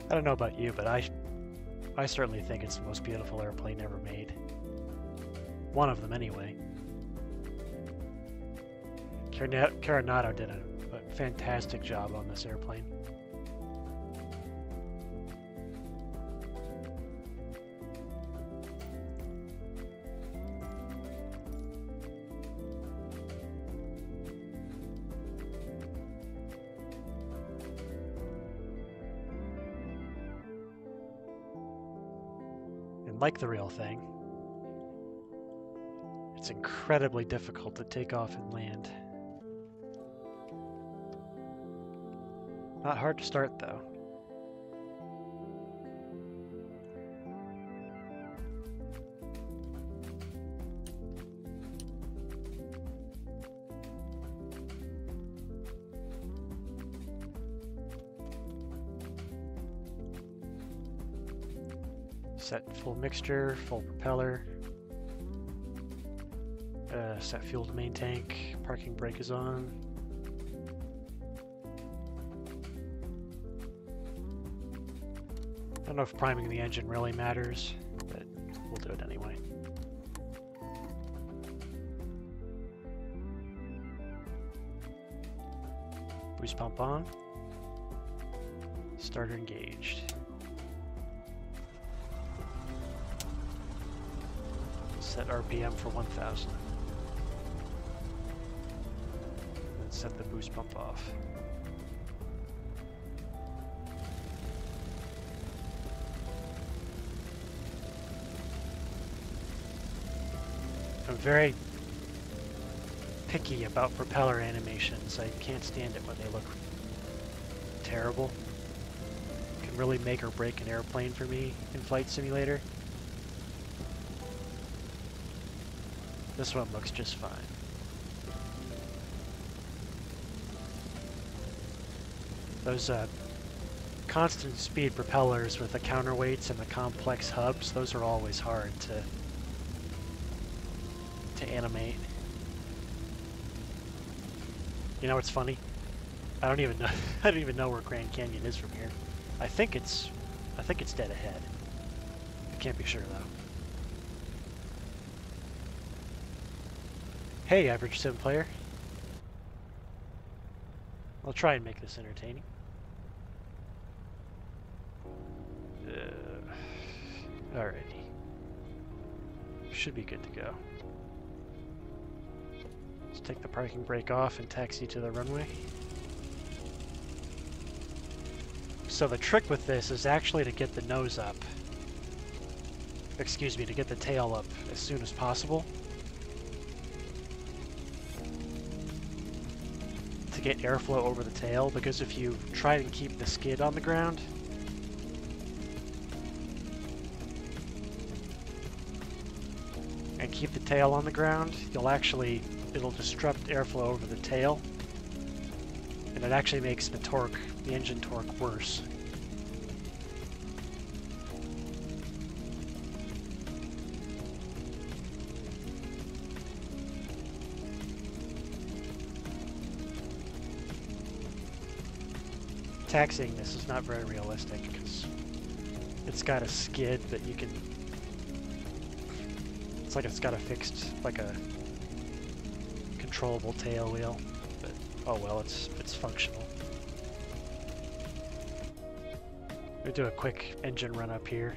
I don't know about you, but I certainly think it's the most beautiful airplane ever made. One of them, anyway. Carenado did a fantastic job on this airplane. And like the real thing, it's incredibly difficult to take off and land. Not hard to start, though. Set full mixture, full propeller. Set fuel to main tank. Parking brake is on. I don't know if priming the engine really matters, but we'll do it anyway. Boost pump on. Starter engaged. Set RPM for 1000. And set the boost pump off. I'm very picky about propeller animations. I can't stand it when they look terrible. It can really make or break an airplane for me in Flight Simulator. This one looks just fine. Those constant speed propellers with the counterweights and the complex hubs, those are always hard to animate. You know what's funny? I don't even know I don't even know where Grand Canyon is from here. I think it's dead ahead. I can't be sure though. Hey, average sim player. I'll try and make this entertaining. Alrighty. Should be good to go. Let's take the parking brake off and taxi to the runway. So the trick with this is actually to get the nose up. Excuse me, to get the tail up as soon as possible. To get airflow over the tail, because if you try and keep the skid on the ground, and keep the tail on the ground, it'll disrupt airflow over the tail, and it actually makes the engine torque worse. Taxiing this is not very realistic because it's got a skid that you can. It's like it's got a fixed, like a controllable tail wheel, but oh well, it's functional. We'll do a quick engine run up here.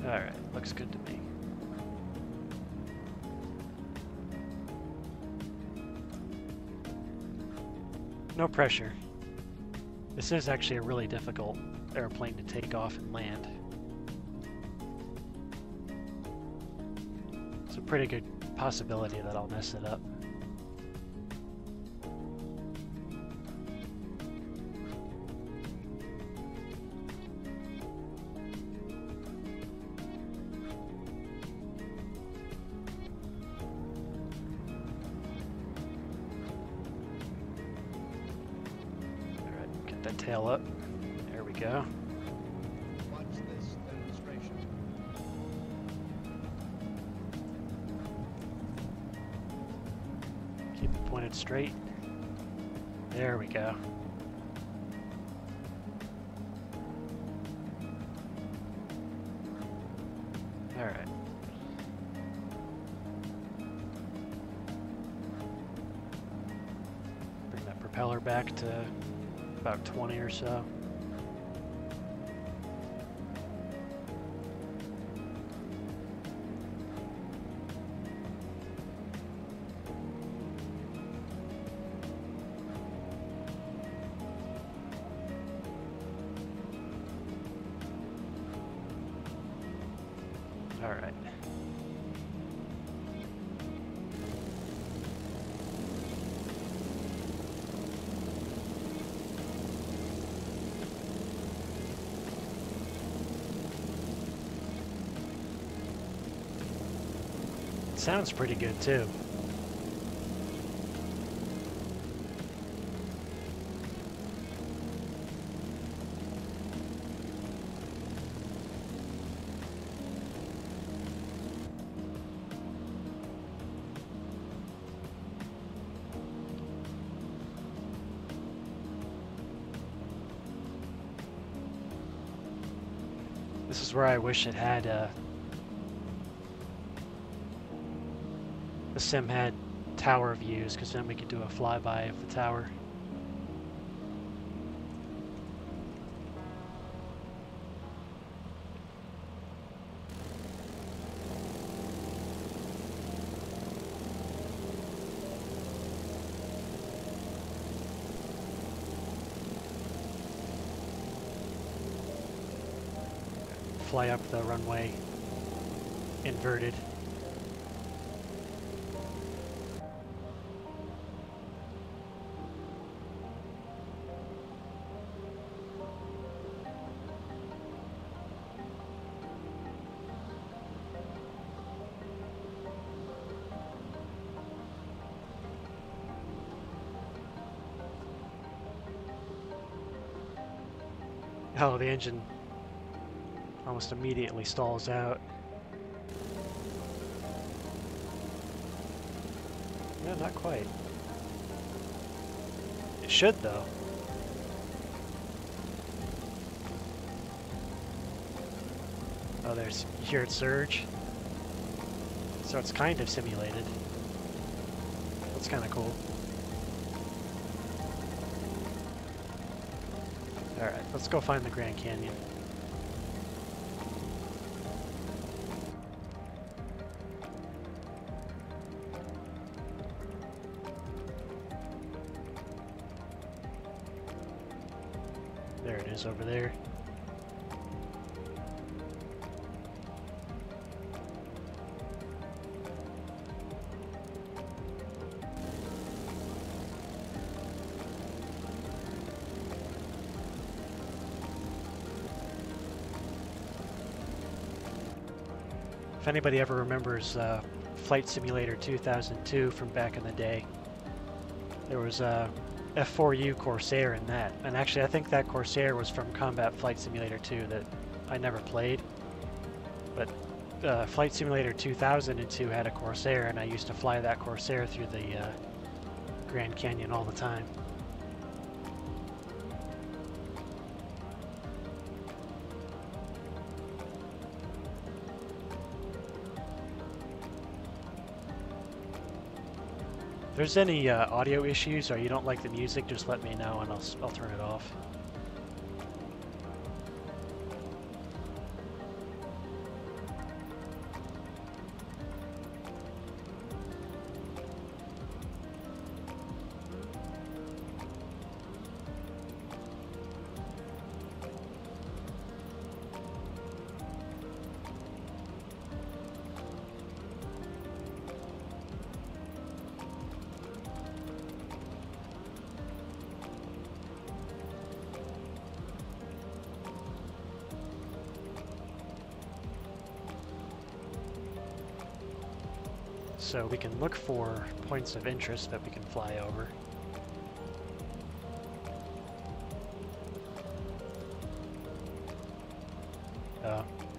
Alright, looks good to me. No pressure. This is actually a really difficult airplane to take off and land. It's a pretty good possibility that I'll mess it up. That tail up. we go. Watch this demonstration. Keep it pointed straight. There we go. All right. Bring that propeller back to about 20 or so. All right. Sounds pretty good too. This is where I wish it had the sim had tower views, because then we could do a flyby of the tower. Fly up the runway inverted. Oh, the engine almost immediately stalls out. No, not quite. It should, though. Oh, you hear it surge. So it's kind of simulated. That's kind of cool. Alright, let's go find the Grand Canyon. There it is over there. If anybody ever remembers Flight Simulator 2002 from back in the day, there was a F4U Corsair in that. And actually I think that Corsair was from Combat Flight Simulator 2 that I never played. But Flight Simulator 2002 had a Corsair, and I used to fly that Corsair through the Grand Canyon all the time. If there's any audio issues or you don't like the music, just let me know and I'll turn it off. So we can look for points of interest that we can fly over.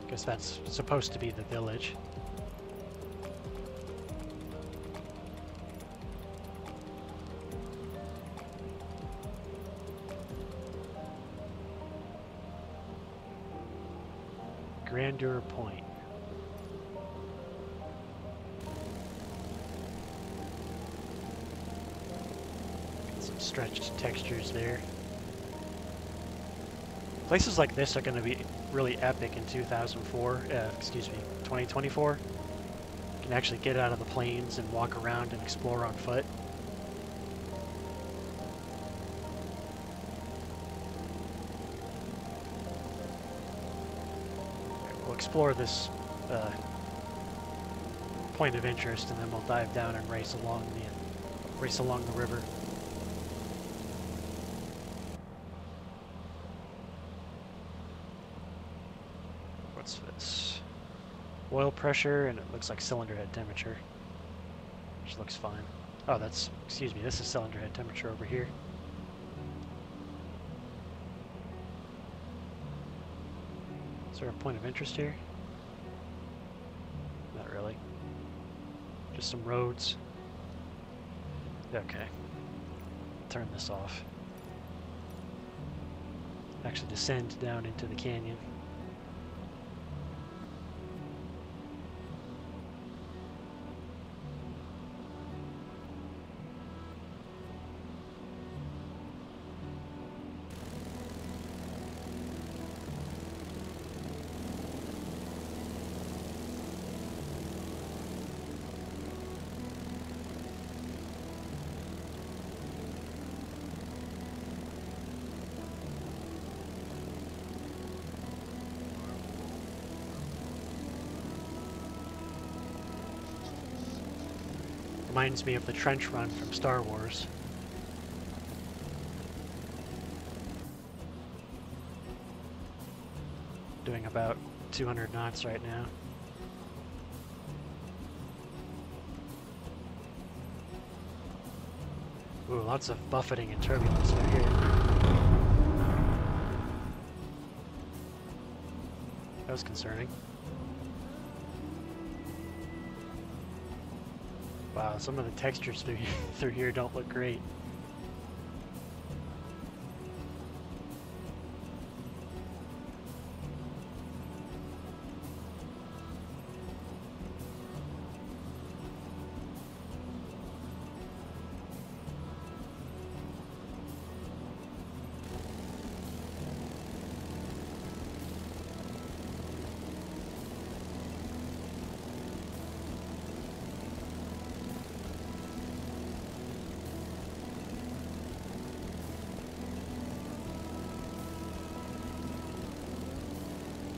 Guess that's supposed to be the village. Grandeur Point. Some stretched textures there. Places like this are going to be really epic in 2024. You can actually get out of the plains and walk around and explore on foot. We'll explore this point of interest, and then we'll dive down and race along the river. What's this? Oil pressure, and it looks like cylinder head temperature, which looks fine. Oh, excuse me, this is cylinder head temperature over here. Is there a point of interest here? Not really. Just some roads. Okay. Turn this off. Actually descend down into the canyon. Reminds me of the trench run from Star Wars. Doing about 200 knots right now. Ooh, lots of buffeting and turbulence over here. That was concerning. Wow, some of the textures through here don't look great.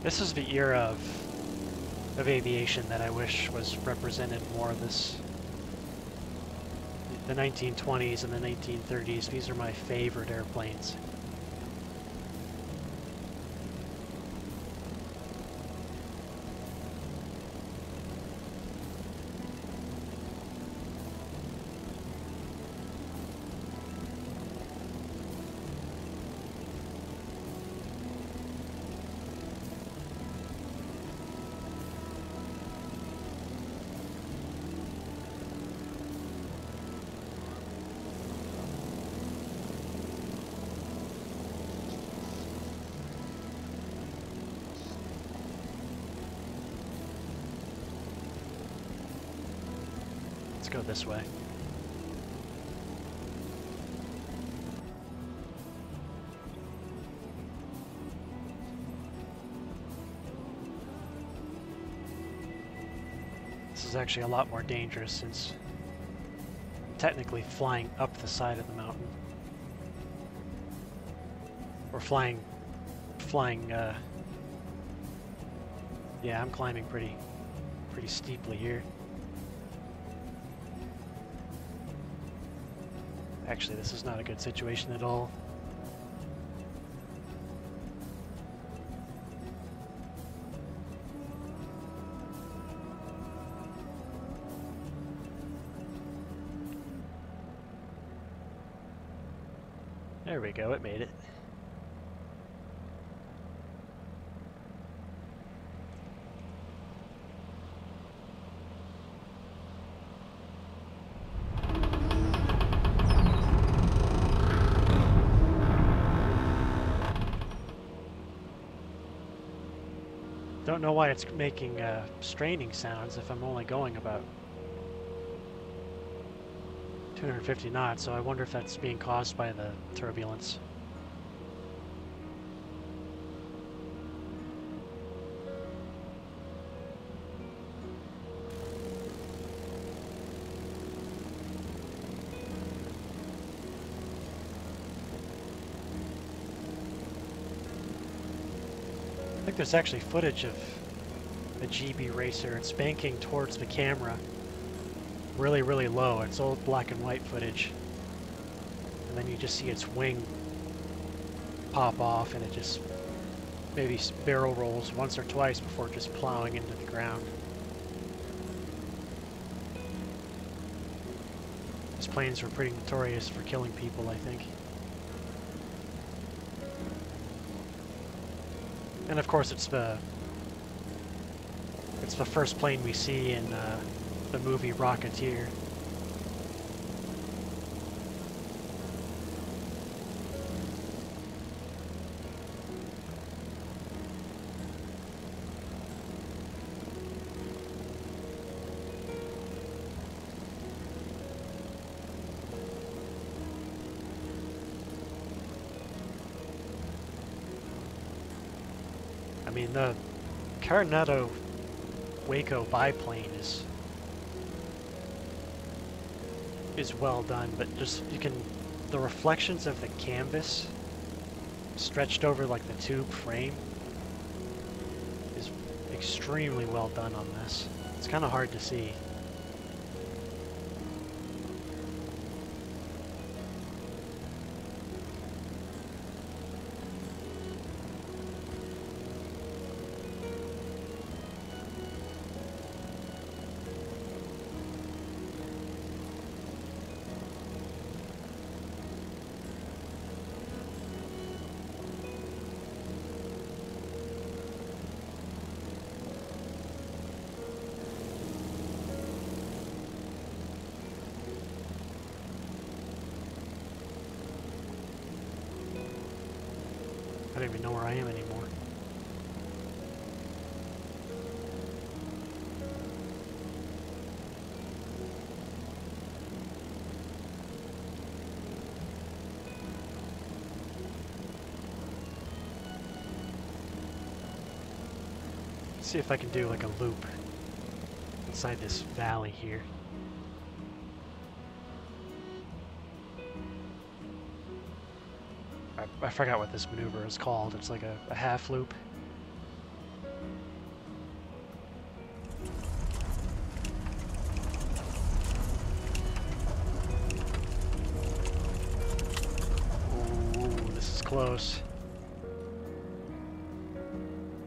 This is the era of aviation that I wish was represented more of this. The 1920s and the 1930s, these are my favorite airplanes. Let's go this way. This is actually a lot more dangerous since I'm technically flying up the side of the mountain. Or flying, yeah, I'm climbing pretty steeply here. Actually, this is not a good situation at all. There we go, it made it. don't know why it's making straining sounds if I'm only going about 250 knots, so I wonder if that's being caused by the turbulence. I think there's actually footage of the GB Racer. It's banking towards the camera really, really low. It's old black and white footage. And then you just see its wing pop off and it just maybe barrel rolls once or twice before just plowing into the ground. These planes were pretty notorious for killing people, I think. And of course it's the first plane we see in the movie Rocketeer. I mean, the Carinetto Waco biplane is well done, but just the reflections of the canvas stretched over like the tube frame is extremely well done on this. It's kind of hard to see. I don't even know where I am anymore. Let's see if I can do like a loop inside this valley here. I forgot what this maneuver is called. It's like a half loop. Ooh, this is close.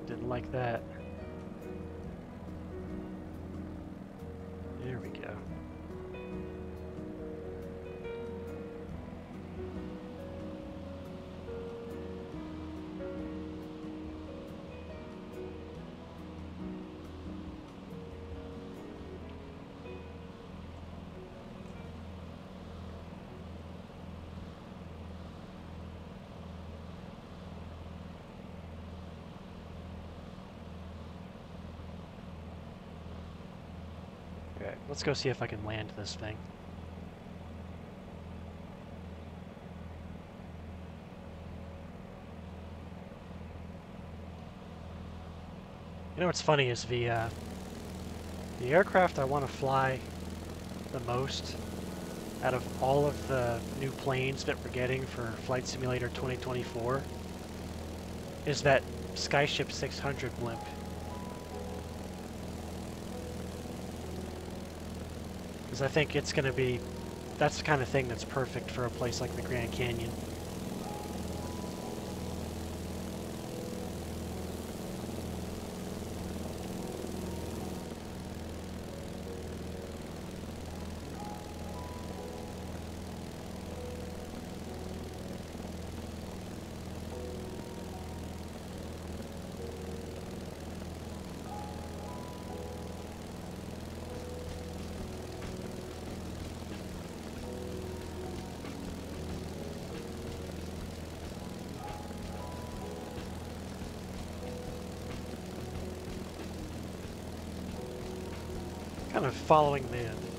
Didn't like that. There we go. Okay, let's go see if I can land this thing. You know what's funny is the aircraft I want to fly the most out of all of the new planes that we're getting for Flight Simulator 2024 is that Skyship 600 blimp. Because I think it's going to be, that's the kind of thing that's perfect for a place like the Grand Canyon. kind of following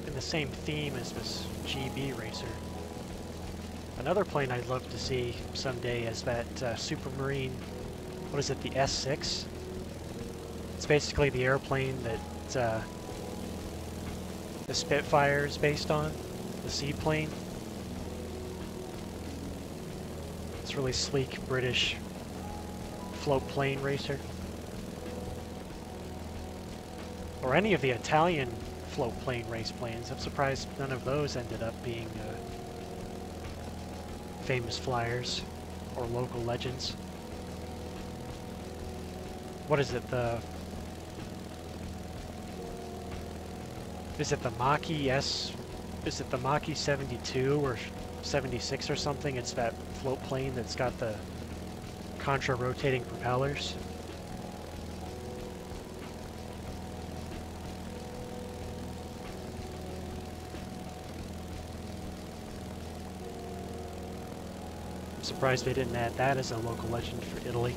in the same theme as this GB Racer. Another plane I'd love to see someday is that Supermarine, what is it, the S6? It's basically the airplane that the Spitfire is based on, the seaplane. It's really sleek British float plane racer. Or any of the Italian float plane race planes. I'm surprised none of those ended up being famous flyers or local legends. What is it, is it the Mach-E S? Is it the Mach-E 72 or 76 or something? It's that float plane that's got the contra-rotating propellers. I'm surprised they didn't add that as a local legend for Italy.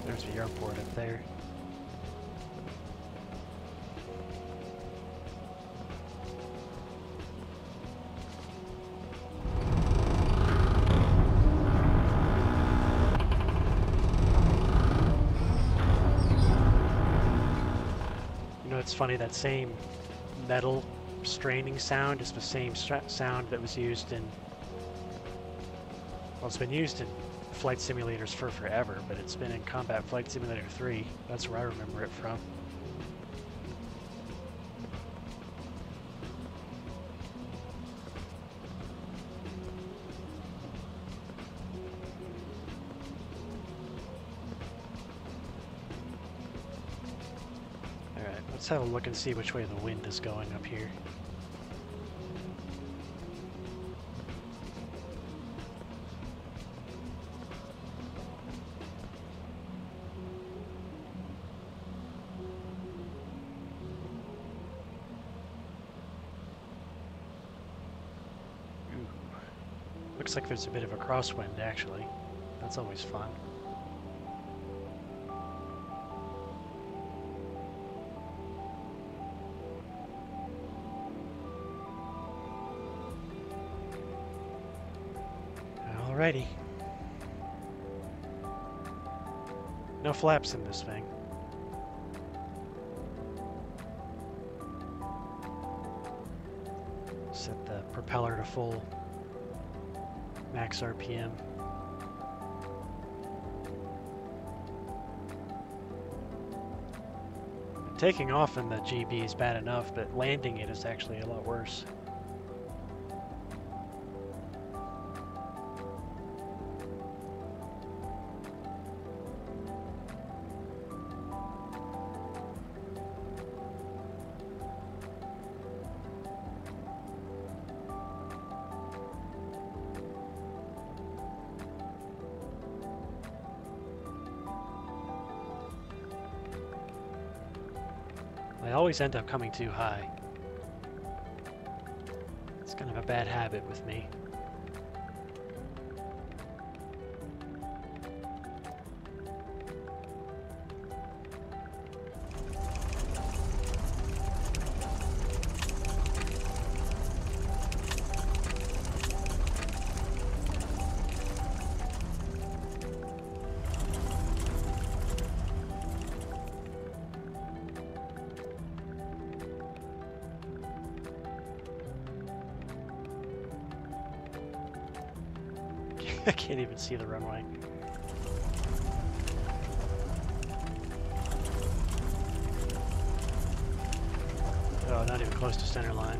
There's the airport up there. You know, it's funny, that same metal straining sound is the same sound that was used in, well, it's been used in flight simulators for forever, but it's been in Combat Flight Simulator 3. That's where I remember it from. Alright, let's have a look and see which way the wind is going up here. Looks like there's a bit of a crosswind, actually. That's always fun. Alrighty. No flaps in this thing. Set the propeller to full max RPM. Taking off in the GB is bad enough, but landing it is actually a lot worse. I always end up coming too high. It's kind of a bad habit with me. I can't even see the runway. Oh, not even close to center line.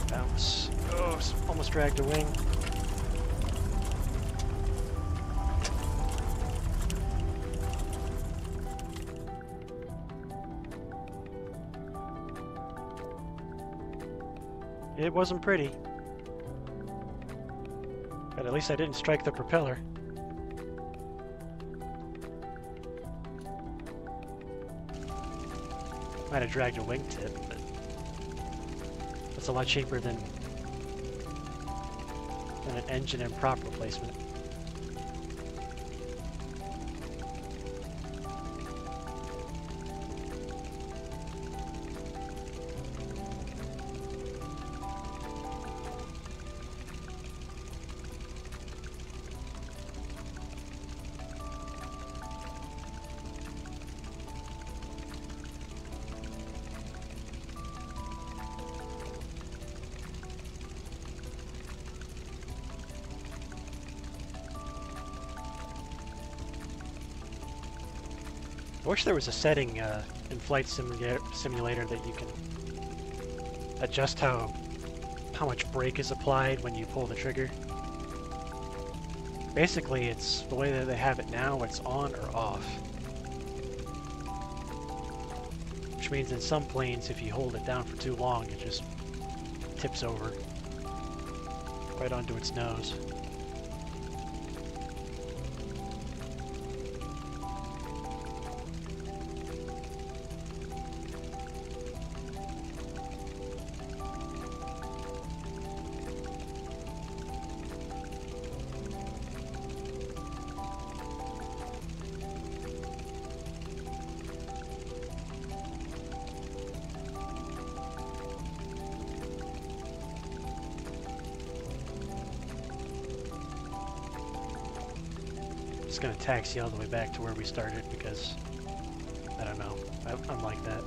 Bounce. Oh, almost dragged a wing. It wasn't pretty. But at least I didn't strike the propeller. Might have dragged a wingtip, but that's a lot cheaper than an engine and prop replacement. I wish there was a setting in Flight Simulator that you can adjust how much brake is applied when you pull the trigger. Basically, it's the way that they have it now, it's on or off. Which means in some planes, if you hold it down for too long, it just tips over right onto its nose. Just gonna taxi all the way back to where we started because, I don't know, I'm like that.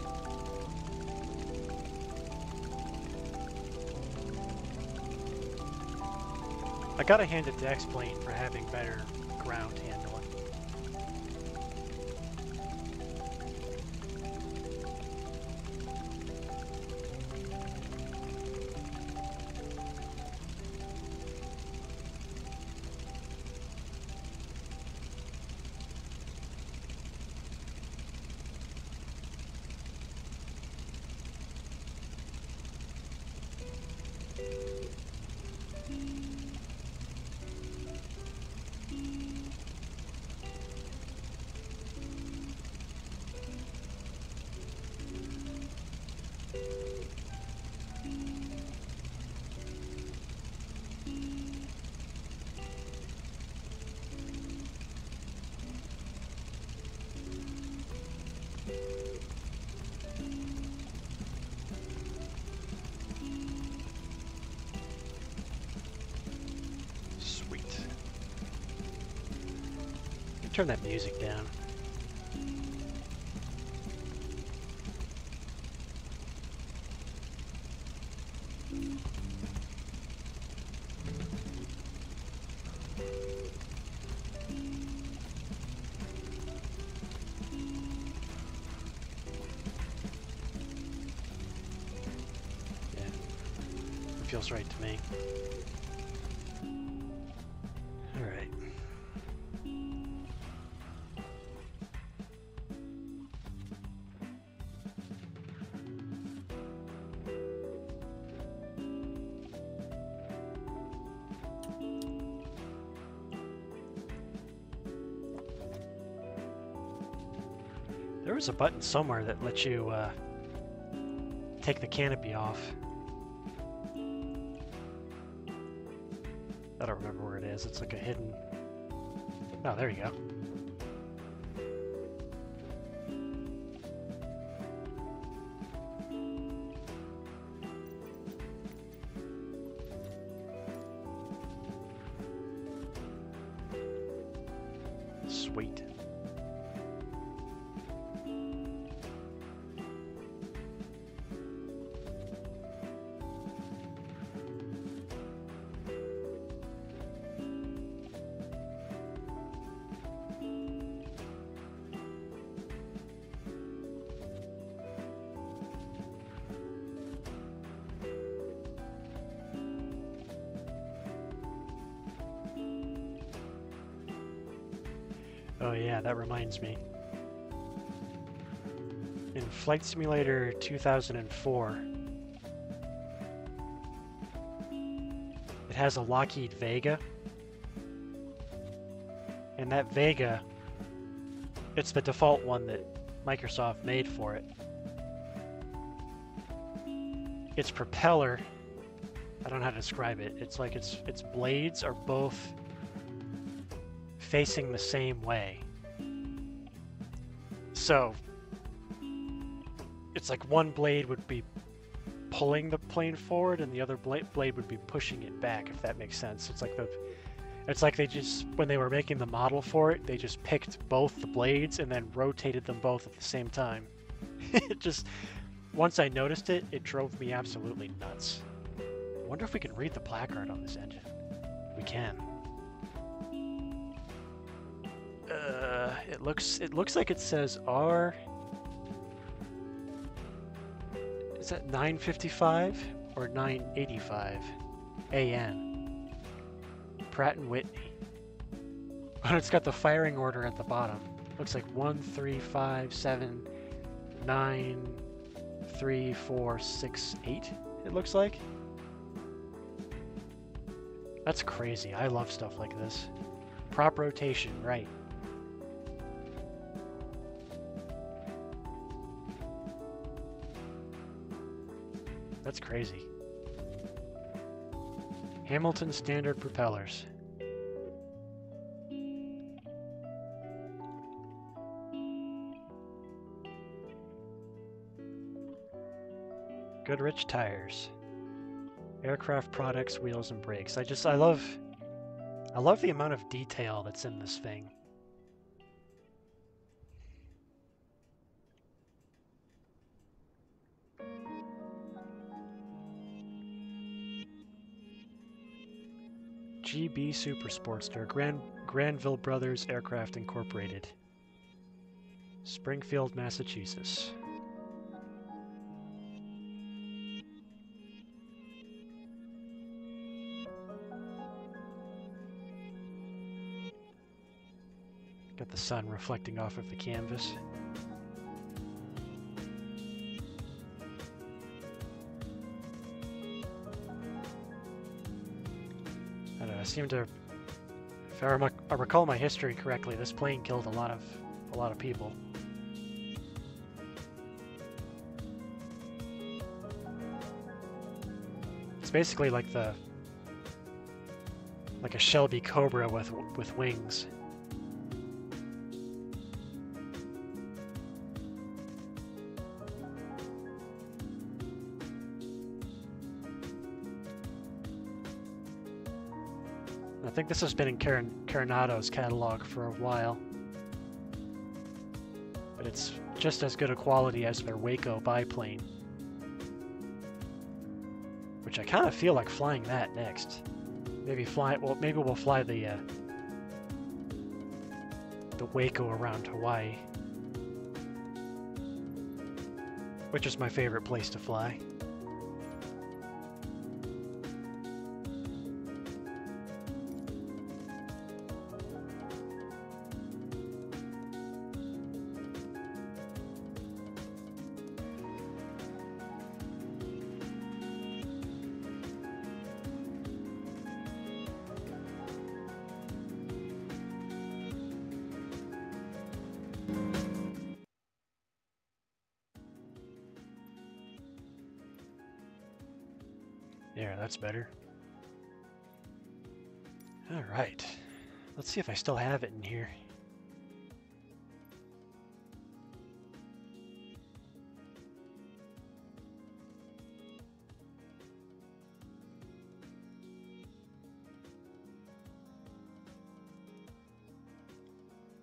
I gotta hand it to X-Plane for having better ground handling. Turn that music down. Yeah, it feels right to me. All right. There was a button somewhere that lets you take the canopy off. I don't remember where it is. It's like a hidden... Oh, there you go. Sweet. Oh yeah, that reminds me. In Flight Simulator 2004, it has a Lockheed Vega. And that Vega, it's the default one that Microsoft made for it. Its propeller, I don't know how to describe it. It's like its blades are both facing the same way. So it's like one blade would be pulling the plane forward and the other blade would be pushing it back, if that makes sense. It's like they just, when they were making the model for it, they just picked both the blades and then rotated them both at the same time. It just, once I noticed it, it drove me absolutely nuts. I wonder if we can read the placard on this engine. We can. It looks like it says R. Is that 955 or 985 AN? Pratt and Whitney. But it's got the firing order at the bottom. Looks like 1, 3, 5, 7, 9, 3, 4, 6, 8. It looks like. That's crazy. I love stuff like this. Prop rotation, right. That's crazy. Hamilton standard propellers. Goodrich tires. Aircraft products, wheels and brakes. I love the amount of detail that's in this thing. GB Super Sportster, Granville Brothers Aircraft Incorporated, Springfield, Massachusetts. Got the sun reflecting off of the canvas. If I recall my history correctly, this plane killed a lot of people. It's basically like a Shelby Cobra with wings. I think this has been in Caranado's catalog for a while. But it's just as good a quality as their Waco biplane. Which I kind of feel like flying that next. Maybe we'll fly the Waco around Hawaii. Which is my favorite place to fly. There, that's better. Alright. Let's see if I still have it in here.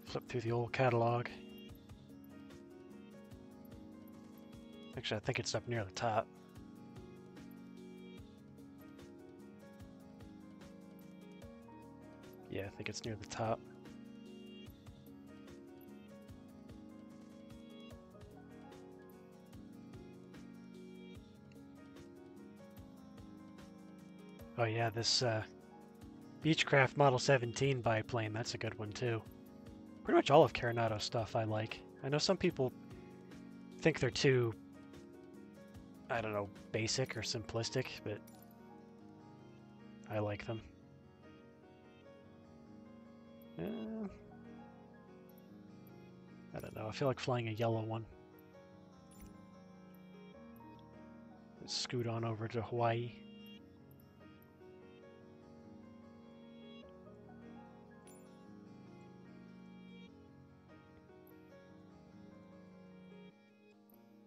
Flip through the old catalog. Actually, I think it's up near the top. Yeah, I think it's near the top. Oh yeah, this Beechcraft Model 17 biplane, that's a good one too. Pretty much all of Carenato's stuff I like. I know some people think they're too, I don't know, basic or simplistic, but I like them. I don't know, I feel like flying a yellow one. Let's scoot on over to Hawaii.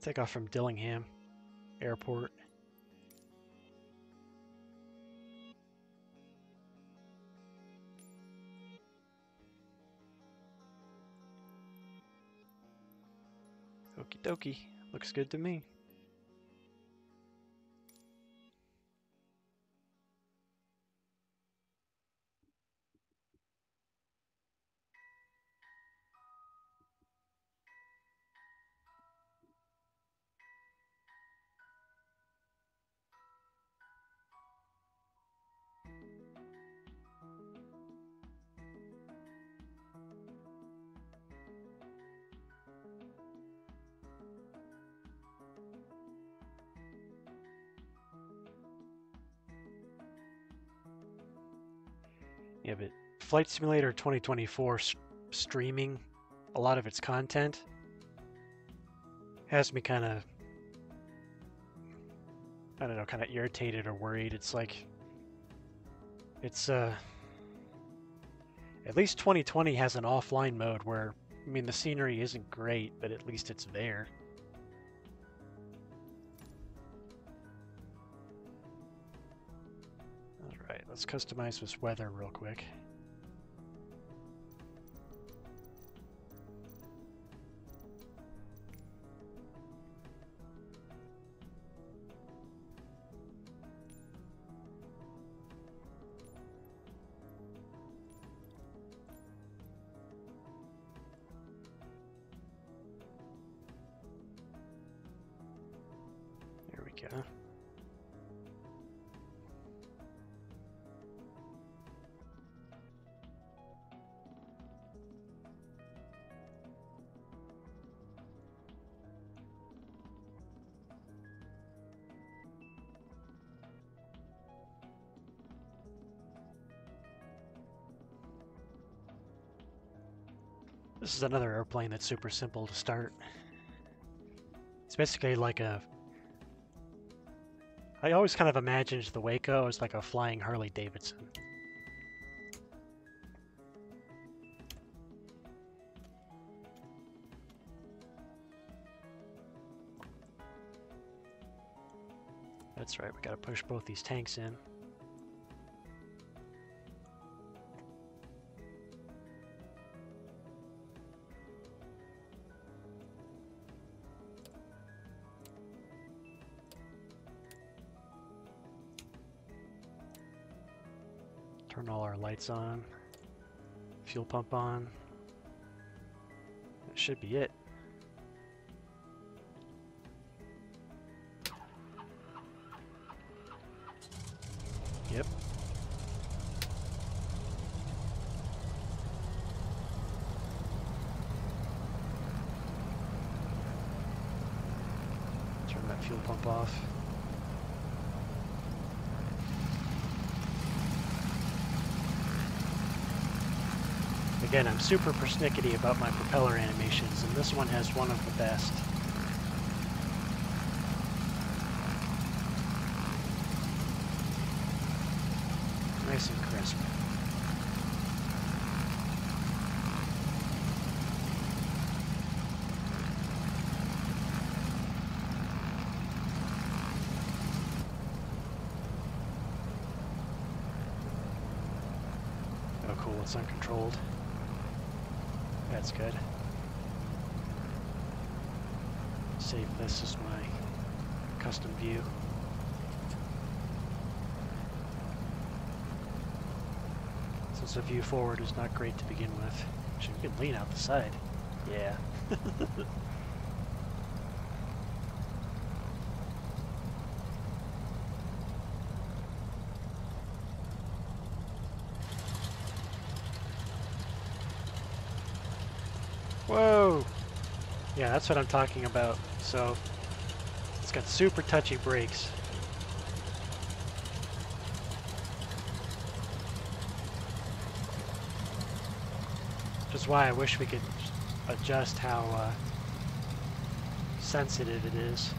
Take off from Dillingham Airport. Okie dokie. Looks good to me. Yeah, but Flight Simulator 2024 streaming a lot of its content has me kind of, I don't know, kind of irritated or worried. It's like, it's, at least 2020 has an offline mode where, I mean, the scenery isn't great, but at least it's there. Alright, let's customize this weather real quick. There we go. This is another airplane that's super simple to start. It's basically like a... I always kind of imagined the Waco as like a flying Harley Davidson. That's right, we gotta push both these tanks in. Turn all our lights on. Fuel pump on. That should be it. Yep. Turn that fuel pump off. Again, I'm super persnickety about my propeller animations, and this one has one of the best. Nice and crisp. Oh cool, it's uncontrolled. That's good. Save this as my custom view. Since the view forward is not great to begin with. Actually, we can lean out the side. Yeah. Whoa! Yeah, that's what I'm talking about. So, it's got super touchy brakes. Which is why I wish we could adjust how sensitive it is.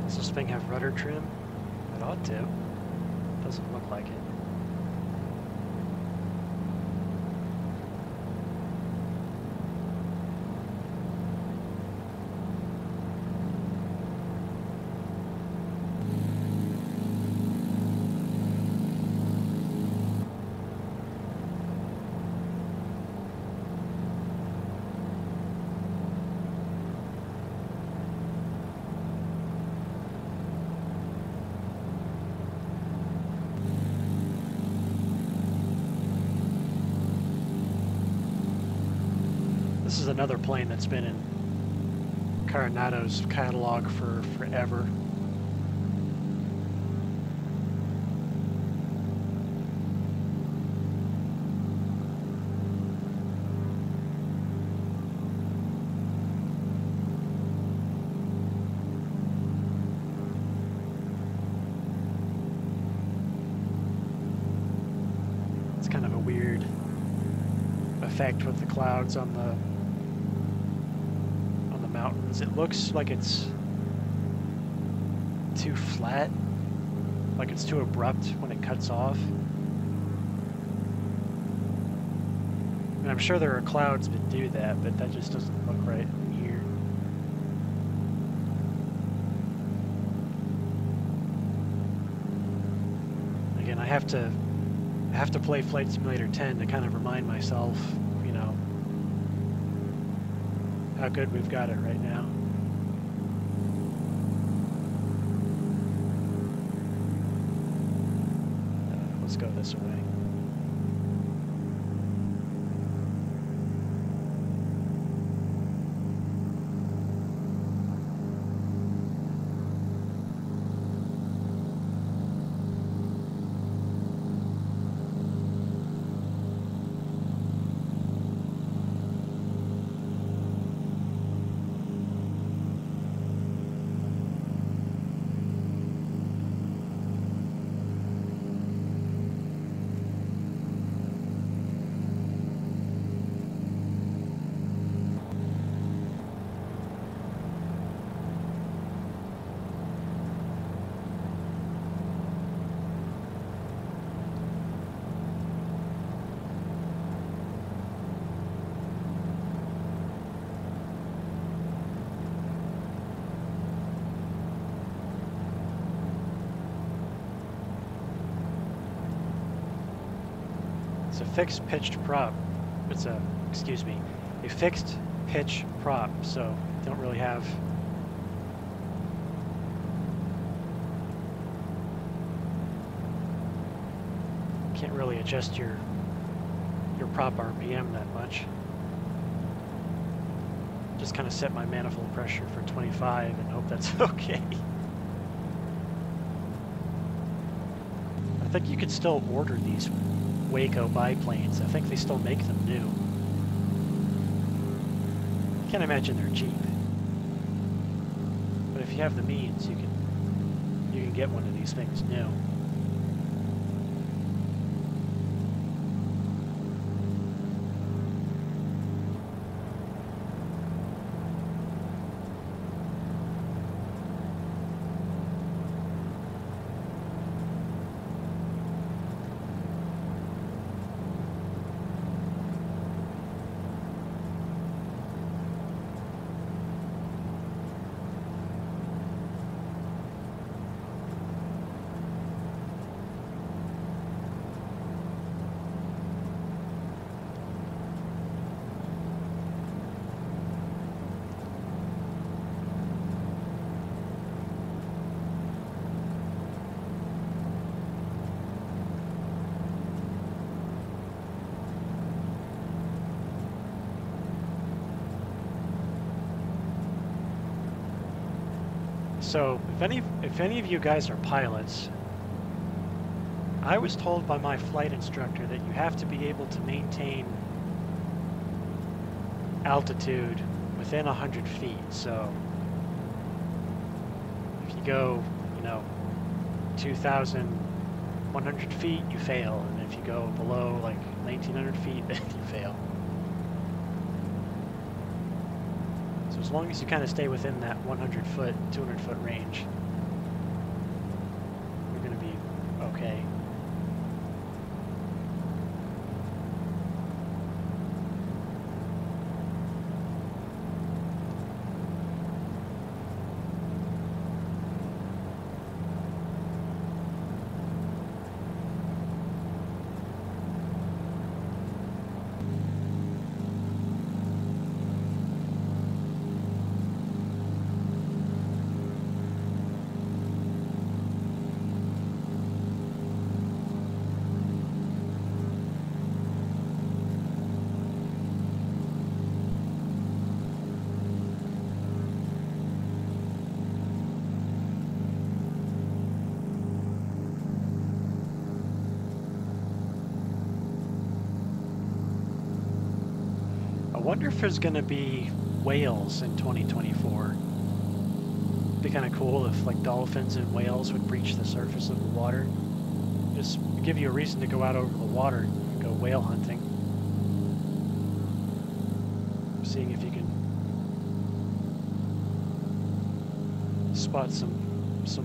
Does this thing have rudder trim? It ought to. Doesn't look like it. This is another plane that's been in Coronado's catalog for forever. It's kind of a weird effect with the clouds on the mountains. It looks like it's too flat, like it's too abrupt when it cuts off. And I'm sure there are clouds that do that, but that just doesn't look right here. Again, I have to play Flight Simulator 10 to kind of remind myself, you know, how good we've got it right now. Let's go this way. a fixed pitched prop. It's a, excuse me, a fixed pitch prop, so you don't really have can't really adjust your prop RPM that much. Just kind of set my manifold pressure for 25 and hope that's okay. I think you could still order these Waco biplanes. I think they still make them new. Can't imagine they're cheap. But if you have the means, you can get one of these things new. So, if any of you guys are pilots, I was told by my flight instructor that you have to be able to maintain altitude within 100 feet. So, if you go, 2,100 feet, you fail. And if you go below, like, 1,900 feet, then you fail. As long as you kind of stay within that 100 foot, 200 foot range, you're going to be okay. I wonder if there's going to be whales in 2024. It'd be kind of cool if like dolphins and whales would breach the surface of the water. Just give you a reason to go out over the water and go whale hunting. Seeing if you can spot some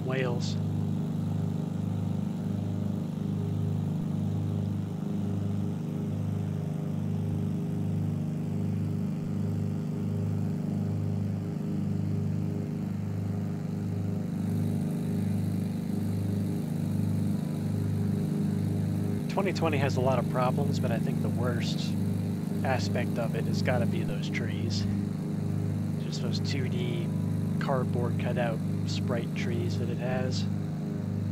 whales. 2020 has a lot of problems, but I think the worst aspect of it has got to be those trees. Just those 2D cardboard cutout sprite trees that it has.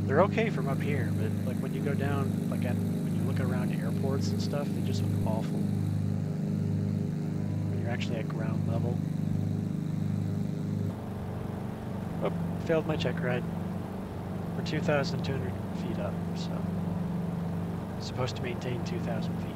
They're okay from up here, but like when you go down, when you look around at airports and stuff, they just look awful. When you're actually at ground level. Oh, failed my check ride. We're 2,200 feet up, so supposed to maintain 2,000 feet.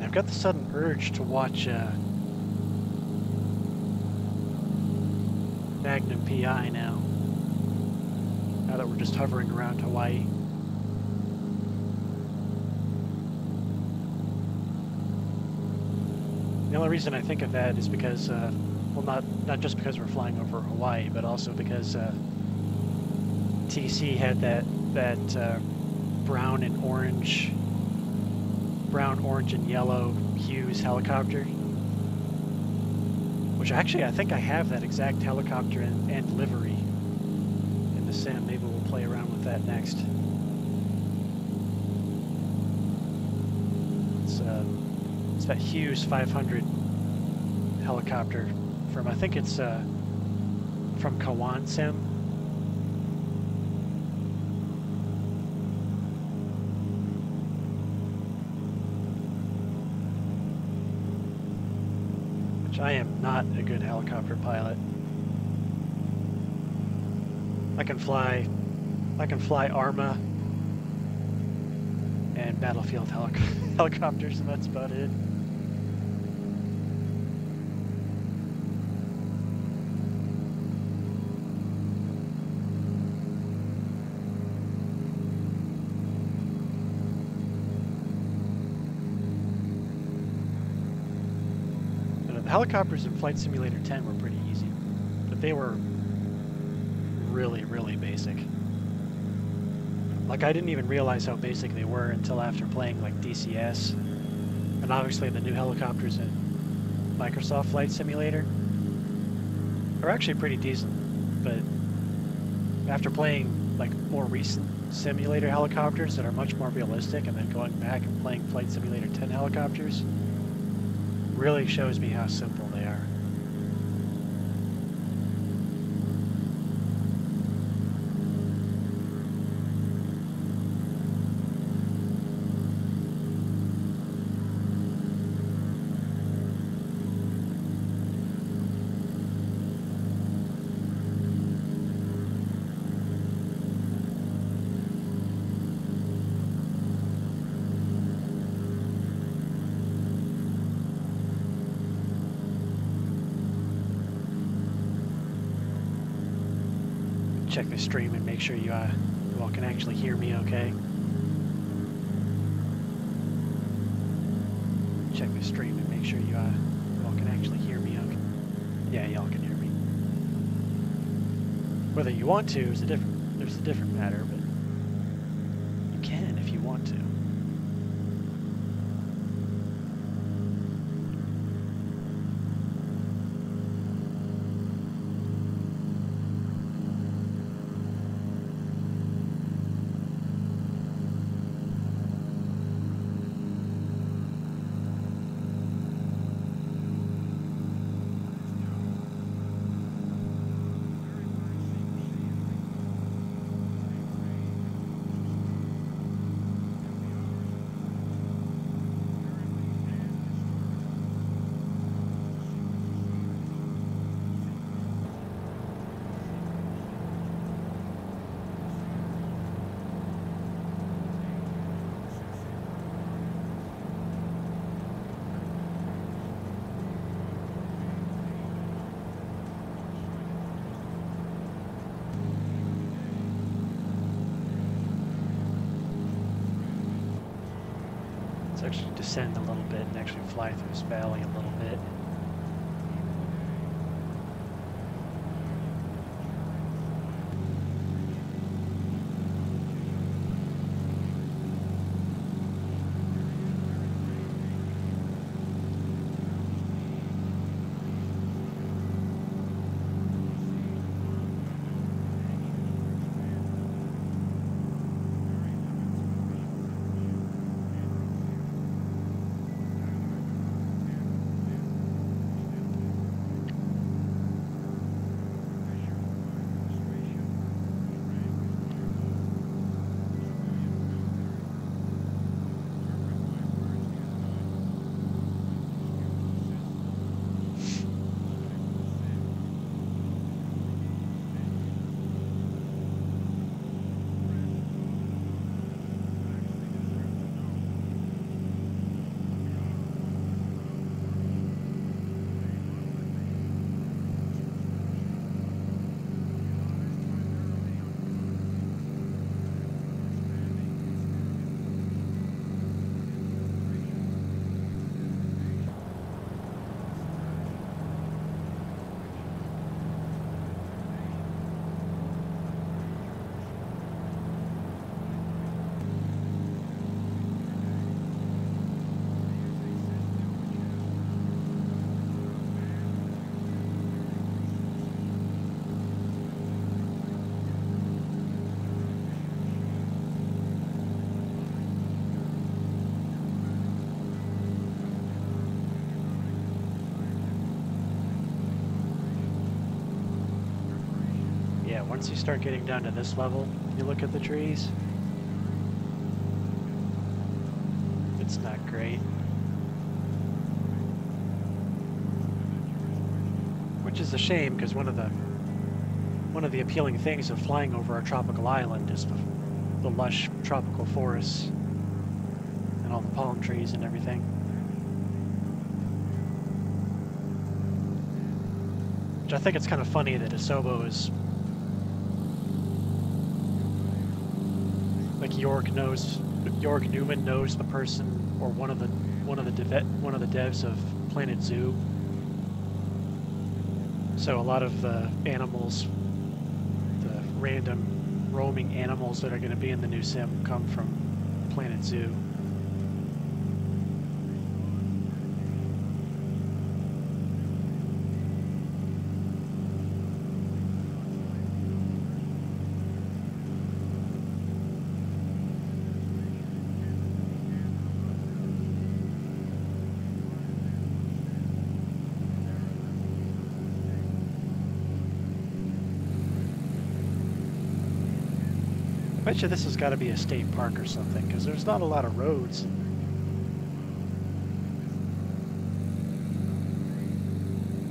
Man, I've got the sudden urge to watch Magnum PI now. Now that we're just hovering around Hawaii. The only reason I think of that is because, well, not just because we're flying over Hawaii, but also because TC had that brown, orange, and yellow Hughes helicopter. Which actually, I think I have that exact helicopter and livery in the sim. Maybe we'll play around with that next. It's that Hughes 500 helicopter from, I think it's from Kawan Sim. Which I am not a good helicopter pilot. I can fly Arma and battlefield helicopters, and that's about it. The helicopters in Flight Simulator 10 were pretty easy, but they were really, really basic. Like, I didn't even realize how basic they were until after playing like DCS, and obviously the new helicopters in Microsoft Flight Simulator are actually pretty decent, but after playing like more recent simulator helicopters that are much more realistic, and then going back and playing Flight Simulator 10 helicopters, really shows me how simple they are. Check the stream and make sure you all can actually hear me okay. Check the stream and make sure you all can actually hear me okay. Yeah, y'all can hear me. Whether you want to is there's a different matter, but you can if you want to. Let's actually descend a little bit and actually fly through this valley a little bit. once you start getting down to this level, you look at the trees, it's not great. Which is a shame, because one of the appealing things of flying over our tropical island is the lush tropical forests and all the palm trees and everything. Which I think it's kind of funny that Asobo is like Jorg Newman knows the person or one of the devs of Planet Zoo. So a lot of the animals, the random roaming animals that are going to be in the new sim come from Planet Zoo. I bet you this has got to be a state park or something, because there's not a lot of roads.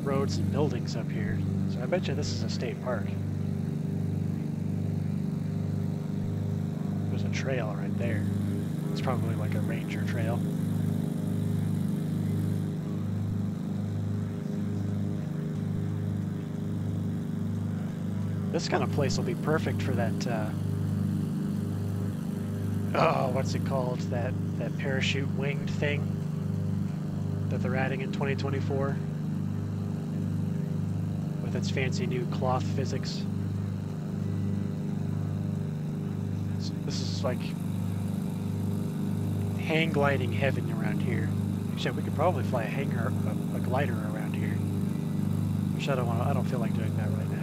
Roads and buildings up here. So I bet you this is a state park. There's a trail right there. It's probably like a ranger trail. This kind of place will be perfect for that, oh, what's it called? That parachute winged thing that they're adding in 2024 with its fancy new cloth physics. So this is like hang gliding heaven around here. Actually, we could probably fly a glider around here. Which I don't feel like doing that right now.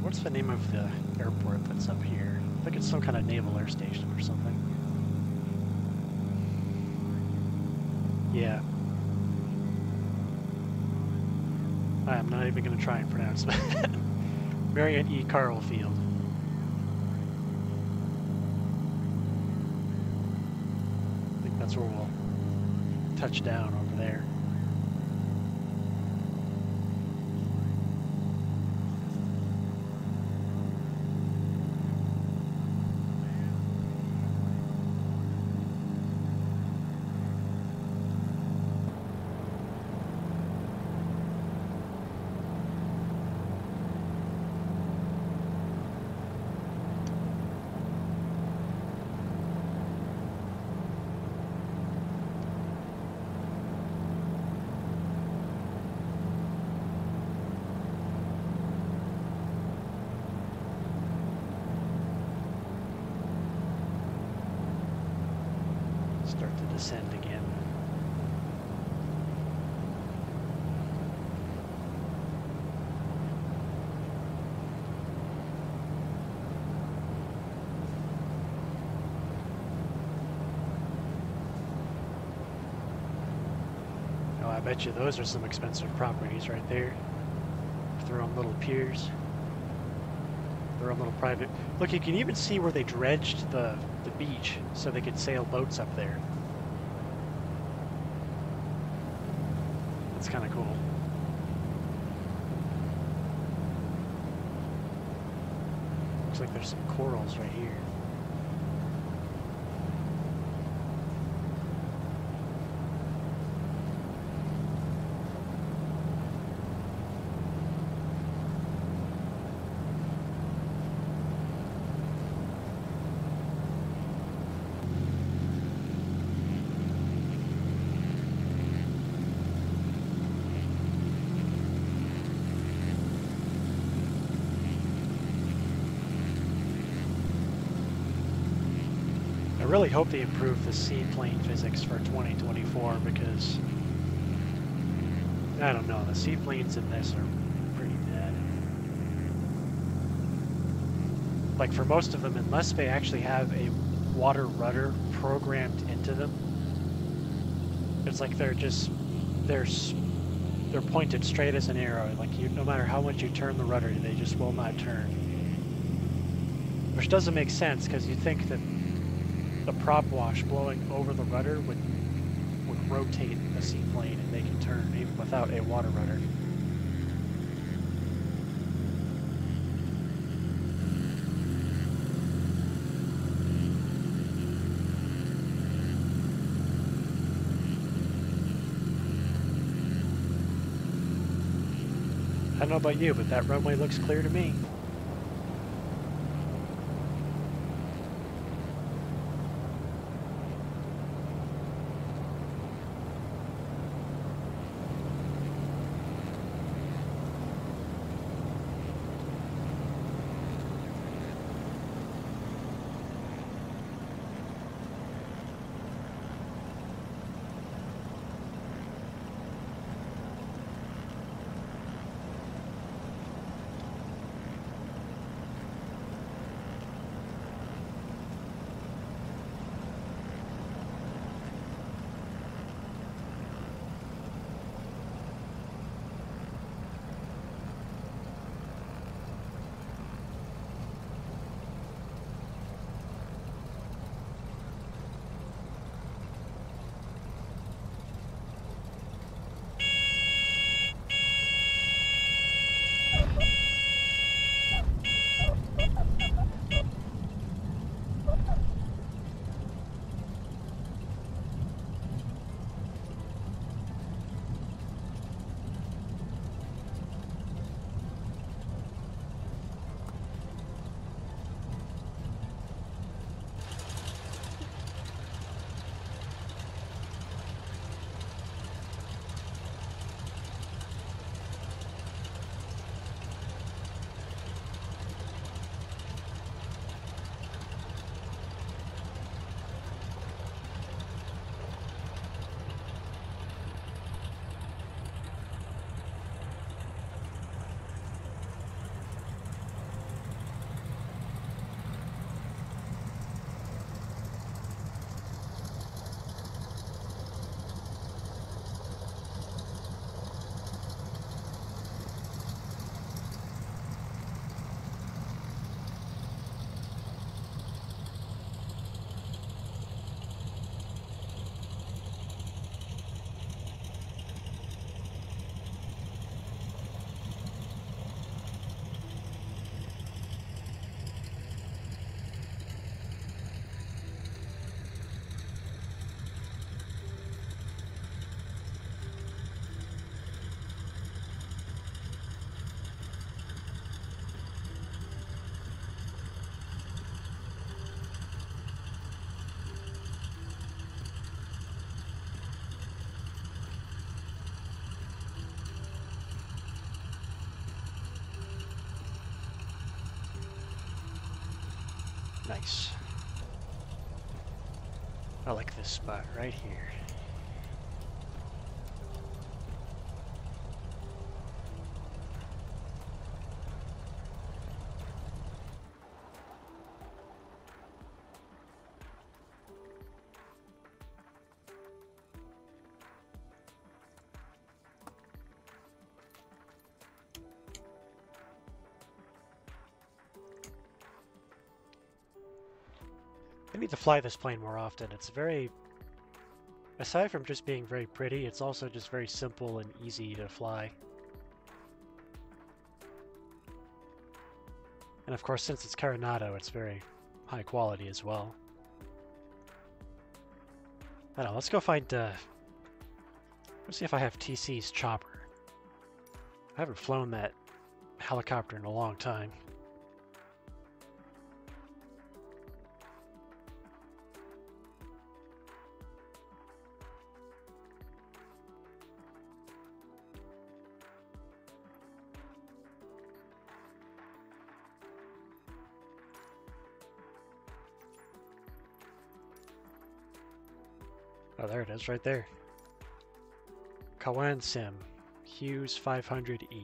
What's the name of the airport that's up here? I think it's some kind of naval air station or something. Yeah. I'm not even going to try and pronounce that. Marion E. Carl Field. I think that's where we'll touch down over there. Start to descend again. Oh, I bet you those are some expensive properties right there. Their own little piers. Their own little private... Look, you can even see where they dredged the beach so they could sail boats up there. That's kind of cool. Looks like there's some corals right here. really hope they improve the seaplane physics for 2024 because I don't know, the seaplanes in this are pretty bad. Like for most of them, unless they actually have a water rudder programmed into them, it's like they're pointed straight as an arrow. Like no matter how much you turn the rudder, they just will not turn. Which doesn't make sense because you'd think that the prop wash blowing over the rudder would rotate the seaplane and make it turn even without a water rudder. I don't know about you, but that runway looks clear to me. Nice. I like this spot right here. I need to fly this plane more often. It's very, aside from just being very pretty, it's also just very simple and easy to fly. And of course, since it's Carenado, it's very high quality as well. I don't know, let's go find, let's see if I have TC's chopper. I haven't flown that helicopter in a long time. Oh, there it is, right there. Kawan Sim, Hughes 500E.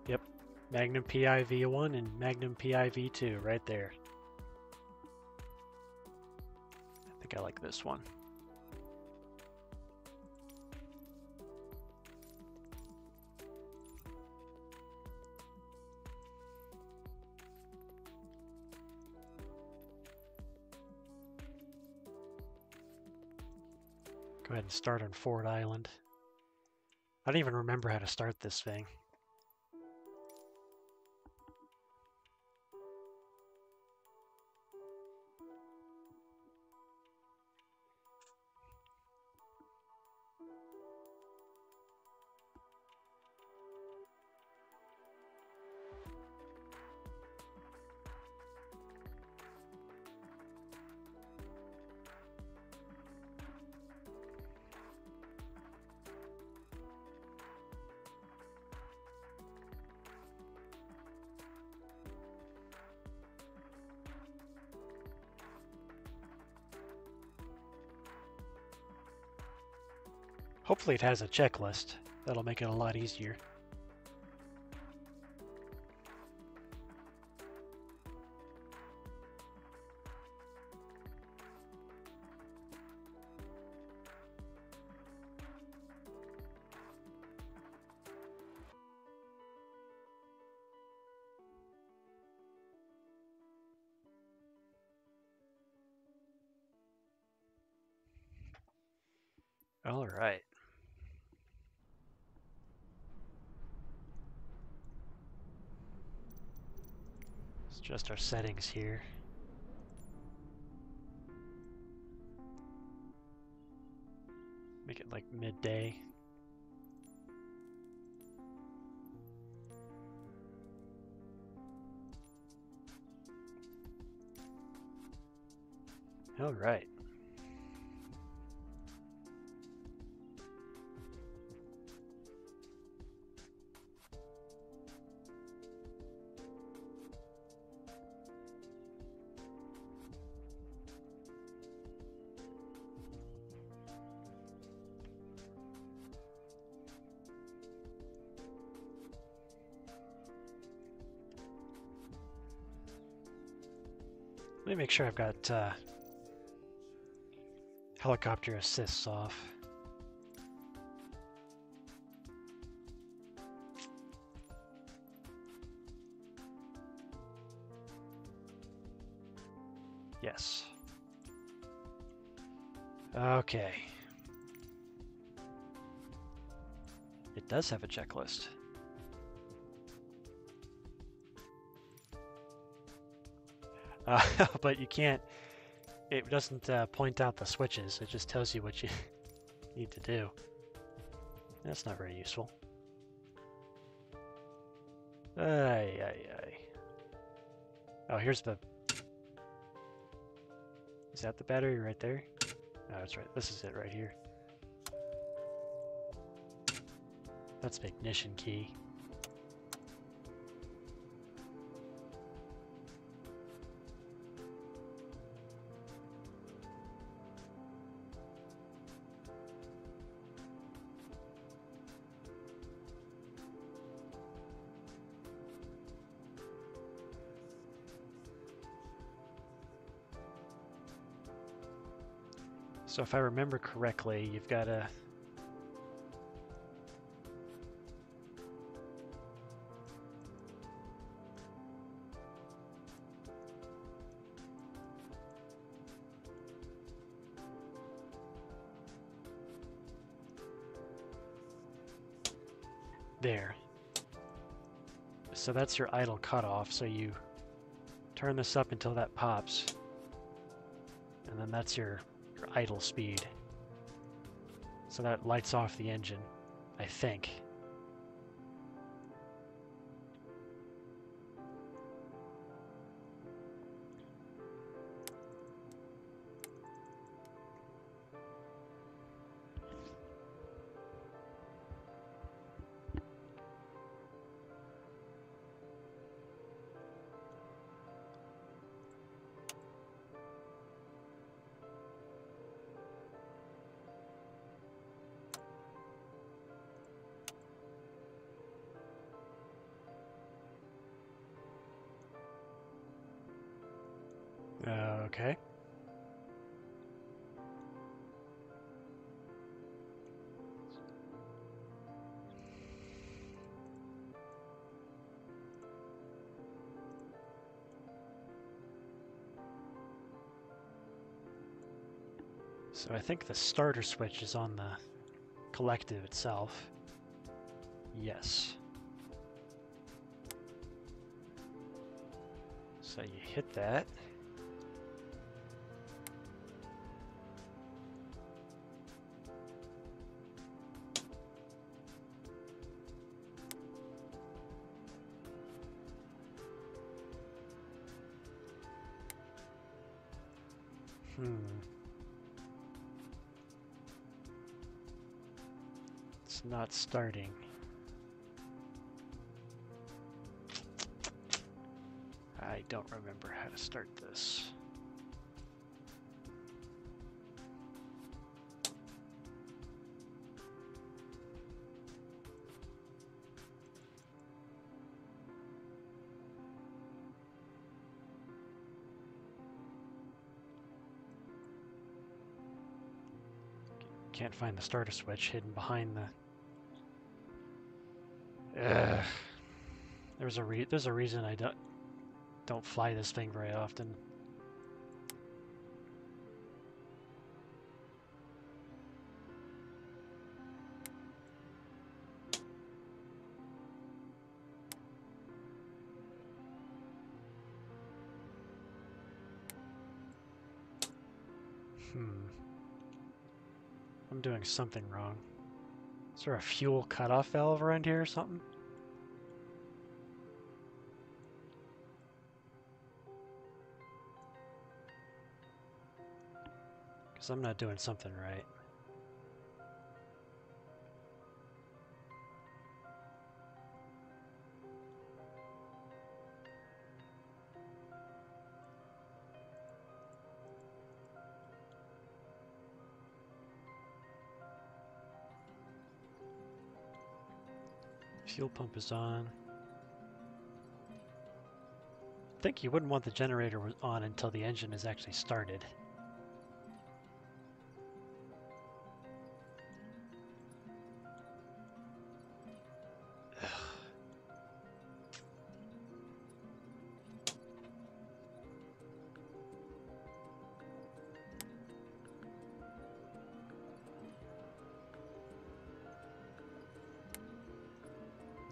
Yep, Magnum PI V1 and Magnum PI V2 right there. I think I like this one. Go ahead and start on Ford Island. I don't even remember how to start this thing. Hopefully it has a checklist. That'll make it a lot easier. All right. Let's adjust our settings here. Make it like midday. All right. Let me make sure I've got helicopter assists off. Yes. Okay. It does have a checklist. But you can't, it doesn't point out the switches, it just tells you what you need to do. That's not very useful. Ay, ay, ay. Oh, here's the... Is that the battery right there? Oh, that's right, this is it right here. That's the ignition key. So if I remember correctly, you've got to... There. So that's your idle cutoff, so you turn this up until that pops. And then that's your idle speed. So that lights off the engine, I think. Okay. So I think the starter switch is on the collective itself. Yes. So you hit that. It's not starting. I don't remember how to start this. Can't find the starter switch hidden behind the... There's a reason I don't fly this thing very often. I'm doing something wrong. Is there a fuel cutoff valve around here or something? Because I'm not doing something right. Fuel pump is on. I think you wouldn't want the generator on until the engine is actually started.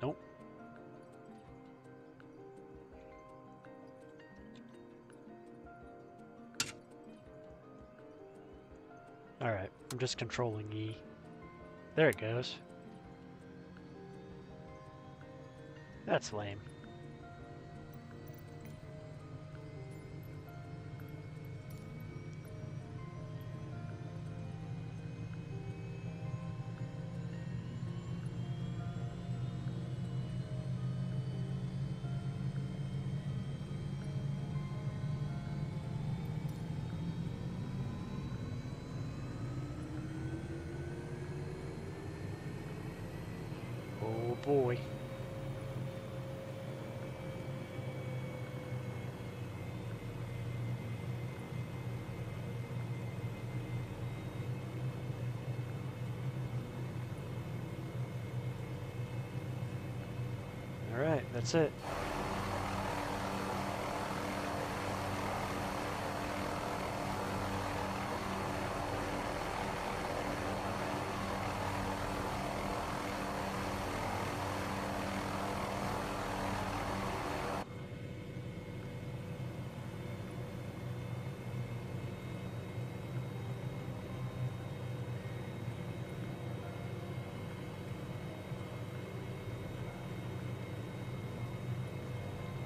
Nope. Alright, I'm just controlling E. There it goes. That's lame. Oh boy. Alright, that's it.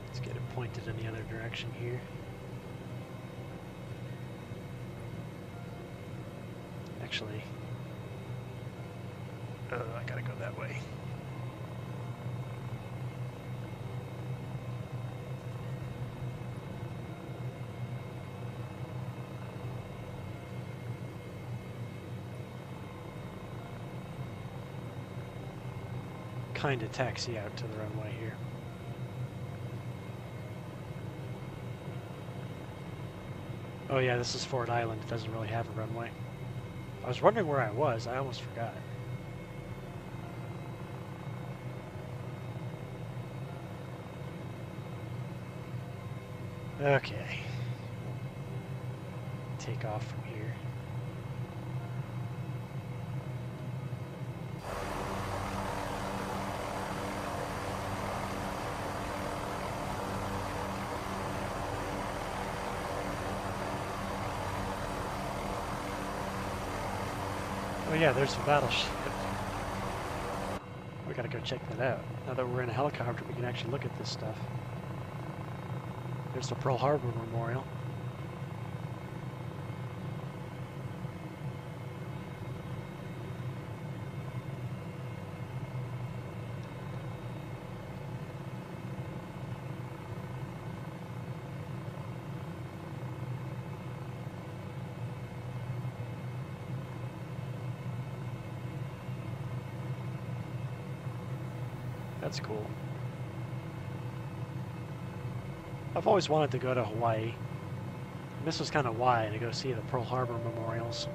Let's get it pointed in the other direction here. Actually, I gotta go that way. Kind of taxi out to the runway here. Oh yeah, this is Ford Island. It doesn't really have a runway. I was wondering where I was. I almost forgot. Okay. Take off from here. Oh yeah, there's a battleship. We gotta go check that out. Now that we're in a helicopter, we can actually look at this stuff. There's the Pearl Harbor Memorial. That's cool. I've always wanted to go to Hawaii. And this was kind of why, to go see the Pearl Harbor memorials.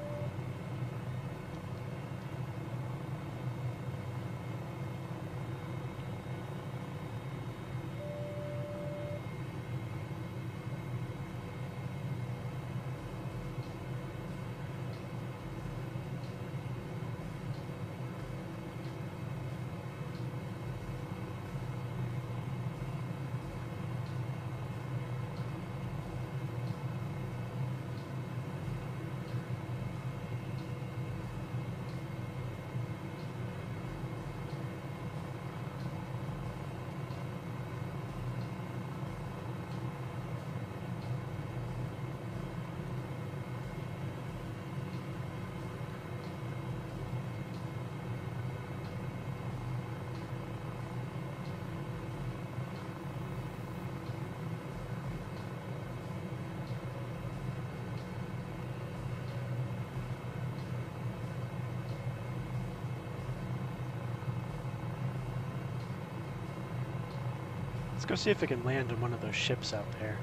Let's go see if we can land on one of those ships out there.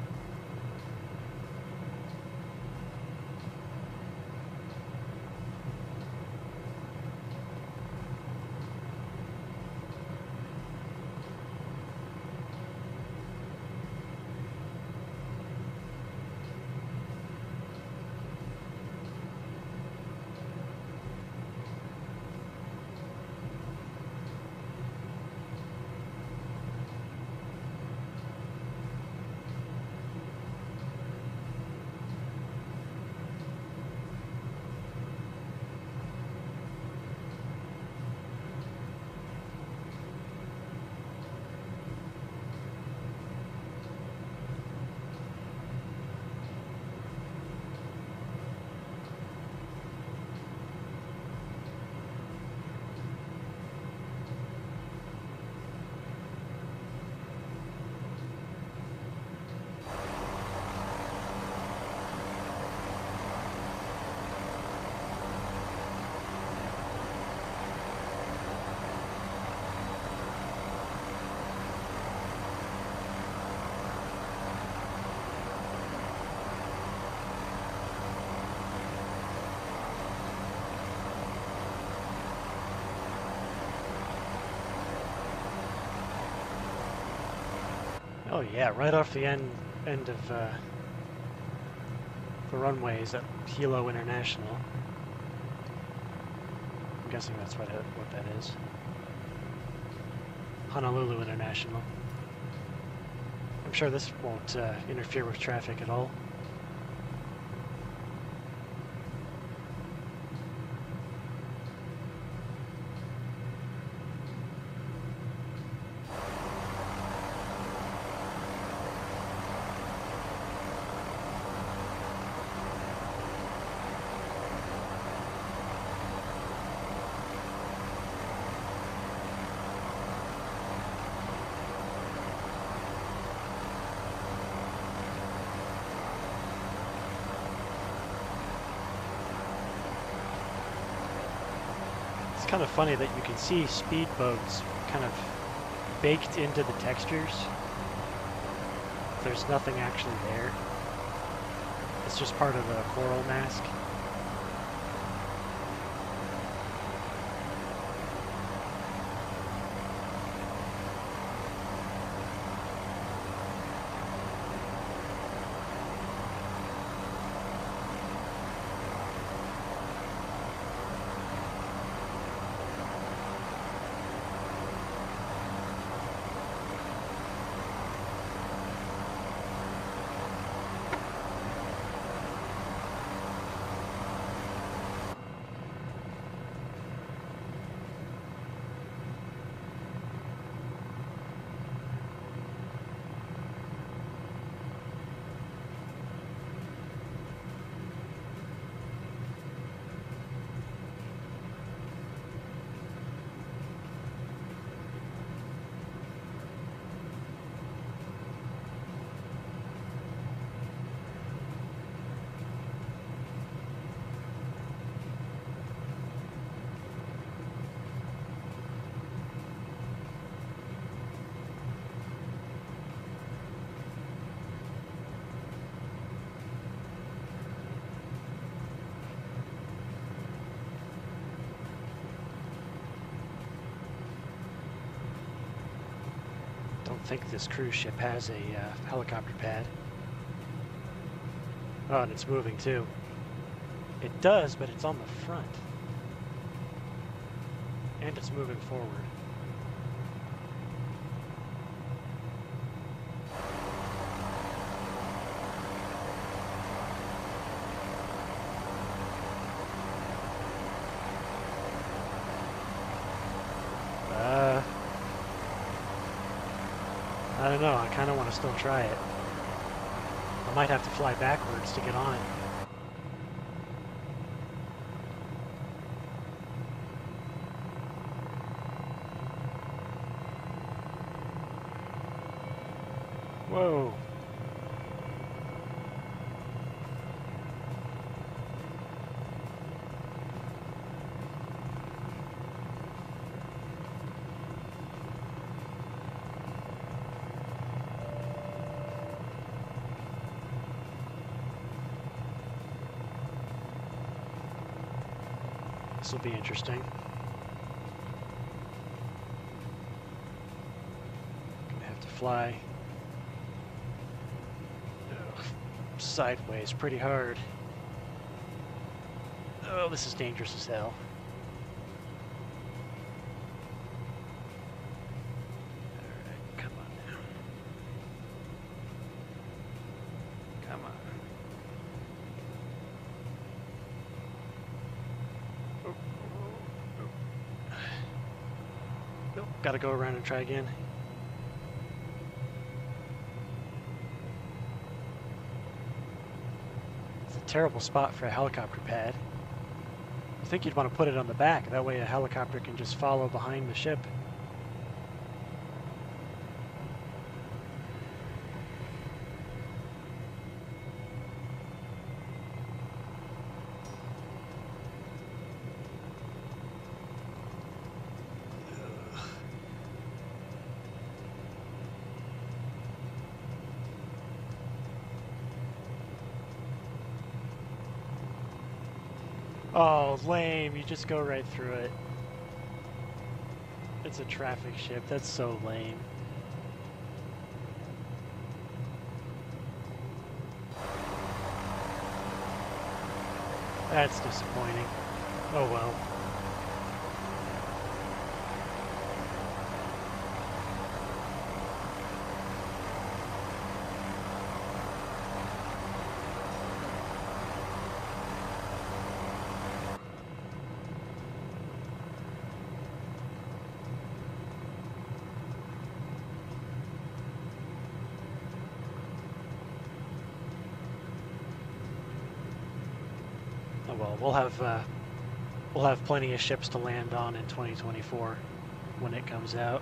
Oh yeah, right off the end of the runways at Hilo International. I'm guessing that's what that is. Honolulu International. I'm sure this won't interfere with traffic at all. It's kind of funny that you can see speedboats kind of baked into the textures. There's nothing actually there. It's it's just part of the coral mask. Don't think this cruise ship has a helicopter pad. Oh, and it's moving too. It does, but it's on the front. And it's moving forward. I don't know, I kind of want to still try it. I might have to fly backwards to get on it. Whoa. This will be interesting. Gonna have to fly sideways pretty hard. Oh, this is dangerous as hell. Alright, come on now. Come on. Nope, gotta go around and try again. It's a terrible spot for a helicopter pad. I think you'd want to put it on the back, that way a helicopter can just follow behind the ship. Oh, lame. You just go right through it. It's a traffic ship. That's so lame. That's disappointing. Oh well. Oh well, we'll have plenty of ships to land on in 2024 when it comes out.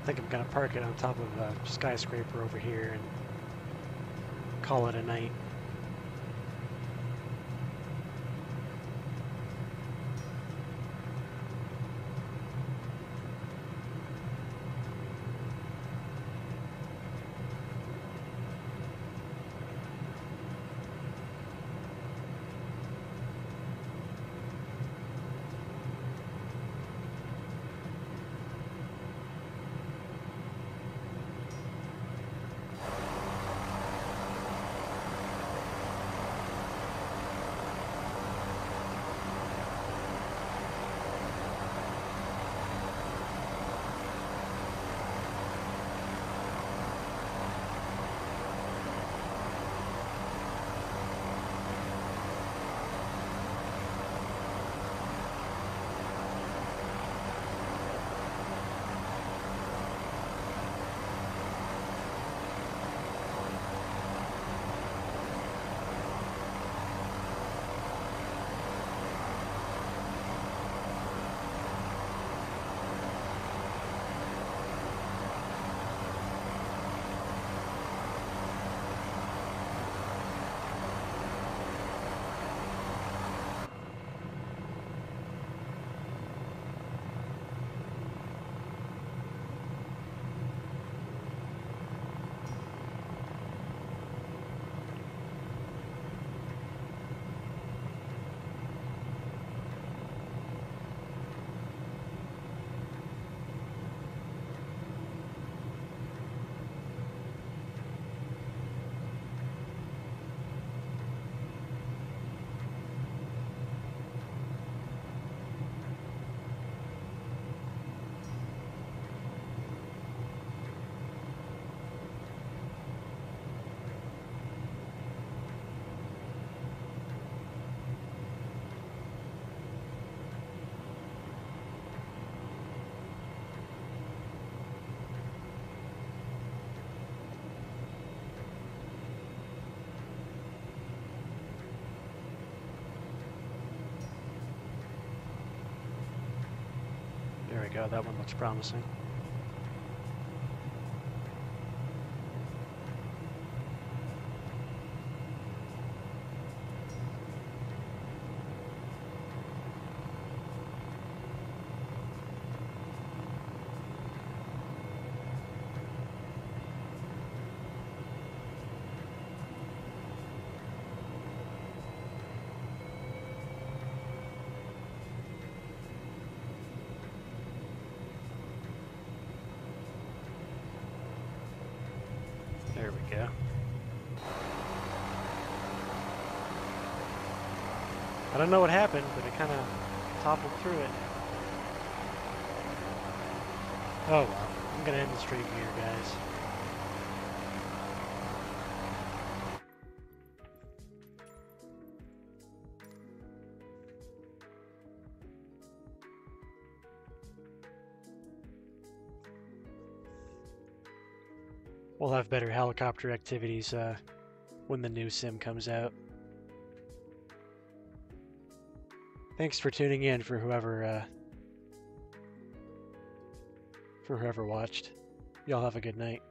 think I'm gonna park it on top of a skyscraper over here and call it a night. There we go, that one looks promising. There we go. I don't know what happened, but it kind of toppled through it. Oh well, I'm gonna end the stream here, guys. We'll have better helicopter activities when the new sim comes out. Thanks for tuning in for whoever watched. Y'all have a good night.